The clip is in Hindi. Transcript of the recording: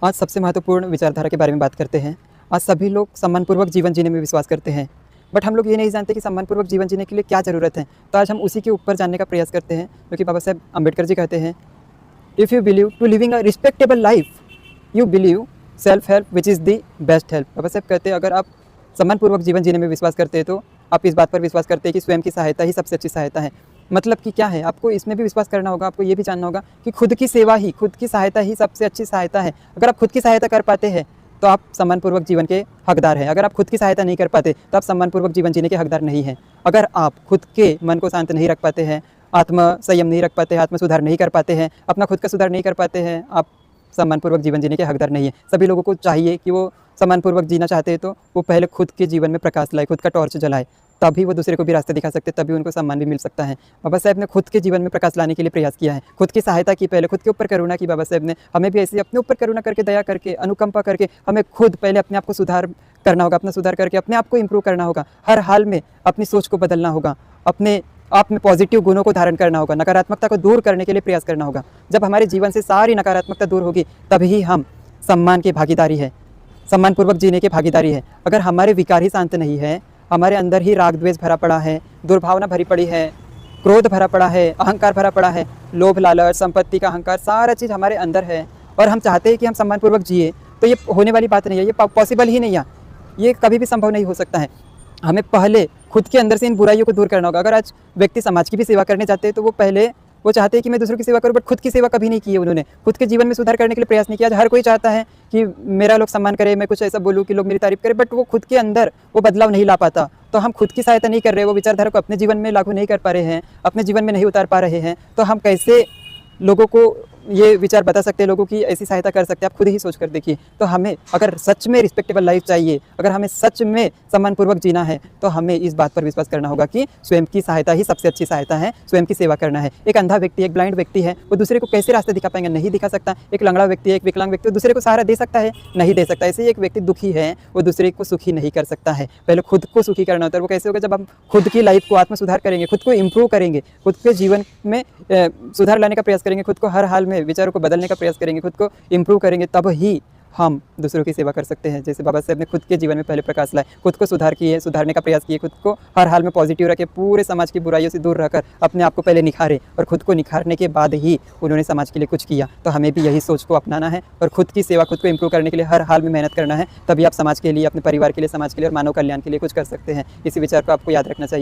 आज सबसे महत्वपूर्ण विचारधारा के बारे में बात करते हैं। आज सभी लोग सम्मानपूर्वक जीवन जीने में विश्वास करते हैं, बट हम लोग ये नहीं जानते कि सम्मानपूर्वक जीवन जीने के लिए क्या ज़रूरत है। तो आज हम उसी के ऊपर जानने का प्रयास करते हैं, जो कि बाबा साहेब अम्बेडकर जी कहते हैं, if you believe to living a respectable life, you believe self help which is the best help. Baba Saheb कहते हैं, अगर आप सम्मानपूर्वक जीवन जीने में विश्वास करते हैं तो आप इस बात पर विश्वास करते हैं कि स्वयं की सहायता ही सबसे अच्छी सहायता है। मतलब कि क्या है, आपको इसमें भी विश्वास करना होगा, आपको ये भी जानना होगा कि खुद की सेवा ही, खुद की सहायता ही सबसे अच्छी सहायता है। अगर आप खुद की सहायता कर पाते हैं तो आप सम्मानपूर्वक जीवन के हकदार हैं। अगर आप खुद की सहायता नहीं कर पाते तो आप सम्मानपूर्वक जीवन जीने के हकदार नहीं हैं। अगर आप खुद के मन को शांत नहीं रख पाते हैं, आत्म संयम नहीं रख पाते हैं, आत्म सुधार नहीं कर पाते हैं, अपना खुद का सुधार नहीं कर पाते हैं, आप सम्मानपूर्वक जीवन जीने के हकदार नहीं है। सभी लोगों को चाहिए कि वो सम्मानपूर्वक जीना चाहते हैं तो वो पहले खुद के जीवन में प्रकाश लाए, खुद का टॉर्च जलाए, तभी वो दूसरे को भी रास्ते दिखा सकते हैं, तभी उनको सम्मान भी मिल सकता है। बाबा साहेब ने खुद के जीवन में प्रकाश लाने के लिए प्रयास किया है, खुद की सहायता की, पहले खुद के ऊपर करुणा की। बाबा साहेब ने हमें भी ऐसे अपने ऊपर करुणा करके, दया करके, अनुकंपा करके हमें खुद पहले अपने आप को सुधार करना होगा, अपना सुधार करके अपने आप को इम्प्रूव करना होगा। हर हाल में अपनी सोच को बदलना होगा, अपने आप में पॉजिटिव गुणों को धारण करना होगा, नकारात्मकता को दूर करने के लिए प्रयास करना होगा। जब हमारे जीवन से सारी नकारात्मकता दूर होगी तभी हम सम्मान की भागीदारी है, सम्मानपूर्वक जीने की भागीदारी है। अगर हमारे विकार ही शांत नहीं है, हमारे अंदर ही राग द्वेष भरा पड़ा है, दुर्भावना भरी पड़ी है, क्रोध भरा पड़ा है, अहंकार भरा पड़ा है, लोभ लालच, संपत्ति का अहंकार, सारा चीज़ हमारे अंदर है और हम चाहते हैं कि हम सम्मानपूर्वक जिए, तो ये होने वाली बात नहीं है, ये पॉसिबल ही नहीं है, ये कभी भी संभव नहीं हो सकता है। हमें पहले खुद के अंदर से इन बुराइयों को दूर करना होगा। अगर आज व्यक्ति समाज की भी सेवा करने जाते हैं तो वो पहले वो चाहते हैं कि मैं दूसरों की सेवा करूं, बट खुद की सेवा कभी नहीं की है उन्होंने, खुद के जीवन में सुधार करने के लिए प्रयास नहीं किया। आज हर कोई चाहता है कि मेरा लोग सम्मान करे, मैं कुछ ऐसा बोलूं कि लोग मेरी तारीफ करें, बट वो खुद के अंदर वो बदलाव नहीं ला पाता। तो हम खुद की सहायता नहीं कर रहे, वो विचारधारा को अपने जीवन में लागू नहीं कर पा रहे हैं, अपने जीवन में नहीं उतार पा रहे हैं, तो हम कैसे लोगों को ये विचार बता सकते हैं, लोगों की ऐसी सहायता कर सकते हैं। आप खुद ही सोच कर देखिए। तो हमें अगर सच में रिस्पेक्टेबल लाइफ चाहिए, अगर हमें सच में सम्मानपूर्वक जीना है, तो हमें इस बात पर विश्वास करना होगा कि स्वयं की सहायता ही सबसे अच्छी सहायता है, स्वयं की सेवा करना है। एक अंधा व्यक्ति, एक ब्लाइंड व्यक्ति है, वो दूसरे को कैसे रास्ते दिखा पाएंगे? नहीं दिखा सकता। एक लंगड़ा व्यक्ति है, एक विकलांग व्यक्ति, वो दूसरे को सहारा दे सकता है? नहीं दे सकता। ऐसे ही एक व्यक्ति दुखी है, वो दूसरे को सुखी नहीं कर सकता है। पहले खुद को सुखी करना होता है। वो कैसे होगा? जब हम खुद की लाइफ को आत्म सुधार करेंगे, खुद को इम्प्रूव करेंगे, खुद के जीवन में सुधार लाने का प्रयास करेंगे, खुद को हर हाल में विचारों को बदलने का प्रयास करेंगे, खुद को इम्प्रूव करेंगे, तब ही हम दूसरों की सेवा कर सकते हैं। जैसे बाबा साहेब ने खुद के जीवन में पहले प्रकाश लाए, खुद को सुधार किए, सुधारने का प्रयास किए, खुद को हर हाल में पॉजिटिव रखे, पूरे समाज की बुराइयों से दूर रहकर अपने आप को पहले निखारे और खुद को निखारने के बाद ही उन्होंने समाज के लिए कुछ किया। तो हमें भी यही सोच को अपनाना है और खुद की सेवा, खुद को इम्प्रूव करने के लिए हर हाल में मेहनत करना है, तभी आप समाज के लिए, अपने परिवार के लिए, समाज के लिए और मानव कल्याण के लिए कुछ कर सकते हैं। इसी विचार को आपको याद रखना चाहिए।